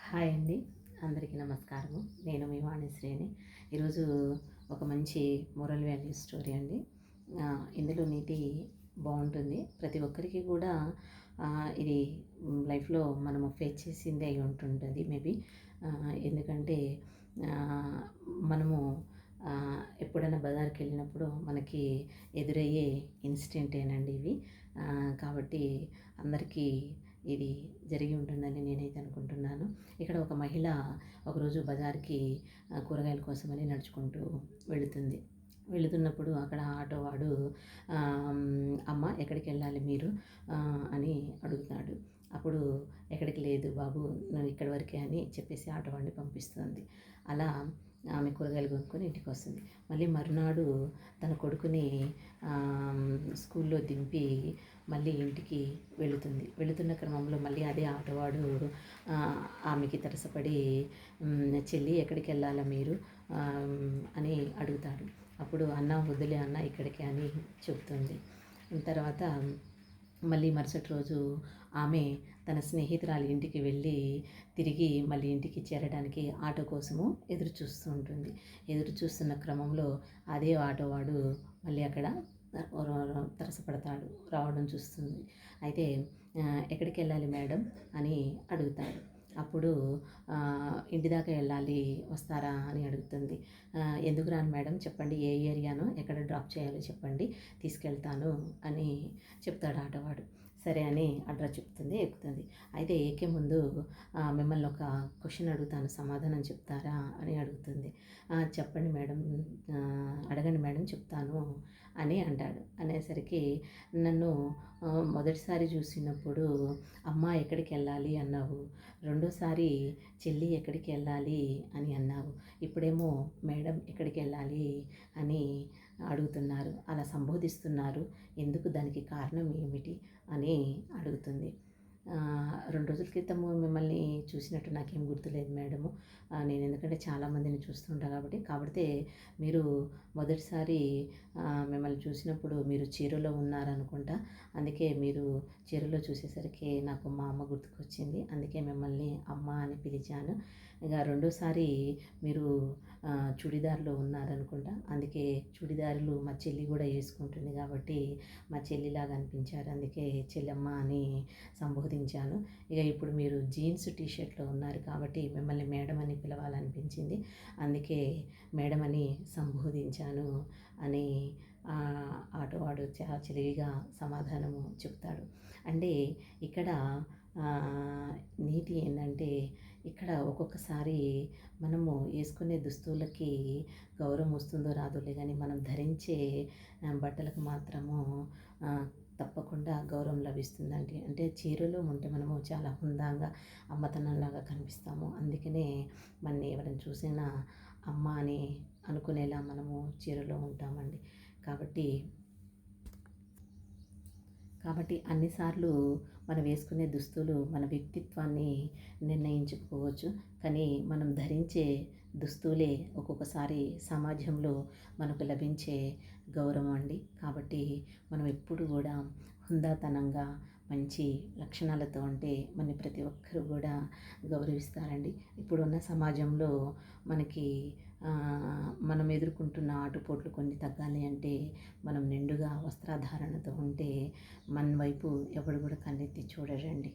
Hi అండి. అందరికీ నమస్కారము. నేను మీ వాణిశ్రీని. ఈరోజు ఒక మంచి మోరల్ వాల్యూ స్టోరీ అండి. ఇందులో నీతి బాగుంటుంది. ప్రతి ఒక్కరికి కూడా ఇది లైఫ్‌లో మనము ఫేస్ చేసిందే అయి ఉంటుంటది మేబీ. ఎందుకంటే ఆహ్, మనము ఎప్పుడైనా బజార్‌కెళ్ళినప్పుడు మనకి ఎదురయ్యే ఇన్సిడెంటేనండి ఇవి. కాబట్టి అందరికీ ఇది జరిగి ఉంటుందని నేనైతే అనుకుంటున్నాను. ఇక్కడ ఒక మహిళ ఒకరోజు బజార్‌కి కూరగాయల కోసమని నడుచుకుంటూ వెళుతుంది. వెళుతున్నప్పుడు అక్కడ ఆటో వాడు "అమ్మ ఎక్కడికెళ్ళాలి మీరు?" అని అడుగుతాడు. అప్పుడు "ఎక్కడికి లేదు బాబు, నువ్వు ఇక్కడి వరకే" అని చెప్పేసి ఆటో వాడిని పంపిస్తుంది. అలా ఆమె కూరగాయలు కొనుక్కొని ఇంటికొస్తుంది. మళ్ళీ మరునాడు తన కొడుకుని స్కూల్లో దింపి మళ్ళీ ఇంటికి వెళుతుంది. వెళుతున్న క్రమంలో మళ్ళీ అదే ఆటోవాడు ఆమెకి తారసపడి "చెల్లి ఎక్కడికెళ్ళాలా మీరు?" అని అడుగుతాడు. అప్పుడు "అన్న వద్దులే అన్న ఇక్కడికే" అని చెప్తుంది. తర్వాత మళ్ళీ మరుసటి రోజు ఆమె తన స్నేహితురాలి ఇంటికి వెళ్ళి తిరిగి మళ్ళీ ఇంటికి చేరడానికి ఆటో కోసము ఎదురు చూస్తూ ఉంటుంది. ఎదురు చూస్తున్న క్రమంలో అదే ఆటోవాడు మళ్ళీ అక్కడ తారసపడతాడు. రావడం చూస్తుంది. అయితే "ఎక్కడికెళ్ళాలి మేడం?" అని అడుగుతాడు. అప్పుడు "ఇంటి దాకా వెళ్ళాలి, వస్తారా?" అని అడుగుతుంది. "ఎందుకు రాను మేడం, చెప్పండి ఏ ఏరియానో, ఎక్కడ డ్రాప్ చేయాలో చెప్పండి, తీసుకెళ్తాను" అని చెప్తాడు ఆటోవాడు. సరే అని అడ్రస్ చెప్తుంది, ఎక్కుతుంది. అయితే ఎక్కే ముందు "మిమ్మల్ని ఒక క్వెషన్ అడుగుతాను, సమాధానం చెప్తారా?" అని అడుగుతుంది. "చెప్పండి మేడం, అడగండి మేడం చెప్తాను" అని అంటాడు. అనేసరికి "నన్ను మొదటిసారి చూసినప్పుడు 'అమ్మ ఎక్కడికెళ్ళాలి' అన్నావు. రెండోసారి 'చెల్లి ఎక్కడికెళ్ళాలి' అని అన్నావు. ఇప్పుడేమో 'మేడం ఎక్కడికెళ్ళాలి' అని అడుగుతున్నారు. అలా సంబోధిస్తున్నారు. ఎందుకు? దానికి కారణం ఏమిటి?" అని అడుగుతుంది. "2 రోజుల క్రితము మిమ్మల్ని చూసినట్టు నాకేం గుర్తులేదు మేడము. నేను ఎందుకంటే చాలామందిని చూస్తుంటా కాబట్టి. కాకపోతే మీరు మొదటిసారి మిమ్మల్ని చూసినప్పుడు మీరు చీరలో ఉన్నారనుకుంటా. అందుకే మీరు చీరలో చూసేసరికి నాకు మా అమ్మ గుర్తుకొచ్చింది. అందుకే మిమ్మల్ని అమ్మ అని పిలిచాను. ఇక రెండోసారి మీరు చుడిదార్‌లో ఉన్నారనుకుంటా. అందుకే చుడిదారులు మా చెల్లి కూడా యేసుకుంటుంది కాబట్టి మా చెల్లిలాగా అనిపించారు. అందుకే చెల్లెమ్మ అని సంబోధించాను. ఇక ఇప్పుడు మీరు జీన్స్ టీ షర్ట్‌లో ఉన్నారు కాబట్టి మిమ్మల్ని మేడం అని పిలవాలనిపించింది. అందుకే మేడం అని సంబోధించాను" అని ఆటోవాడు చాలా చిలివిగా సమాధానము చెప్తాడు. అంటే ఇక్కడ నీతి ఏందంటే, ఇక్కడ ఒక్కొక్కసారి మనము యేసుకునే దుస్తులకి గౌరవం వస్తుందో రాదోలే గానీ, మనం ధరించే బట్టలకు మాత్రము తప్పకుండా గౌరవం లభిస్తుందండి. అంటే చీరలో ఉంటే మనము చాలా హుందాగా, అమ్మతనంలాగా కనిపిస్తాము. అందుకనే మనని ఎవరైనా చూసినా అమ్మ అని అనుకునేలా మనము చీరలో ఉంటామండి. కాబట్టి కాబట్టి అన్నిసార్లు మనం వేసుకునే దుస్తులు మన వ్యక్తిత్వాన్ని నిర్ణయించకపోవచ్చు. కానీ మనం ధరించే దుస్తులే ఒక్కొక్కసారి సమాజంలో మనకు లభించే గౌరవం అండి. కాబట్టి మనం ఎప్పుడు కూడా హుందాతనంగా మంచి లక్షణాలతో ఉంటే మనని ప్రతి ఒక్కరు కూడా గౌరవిస్తారండి. ఇప్పుడున్న సమాజంలో మనకి మనం ఎదుర్కొంటున్న ఆటుపోట్లు కొన్ని తగ్గాలి అంటే మనం నిండుగా వస్త్రధారణతో ఉంటే మన వైపు ఎవడు కూడా కన్నెత్తి చూడరండి.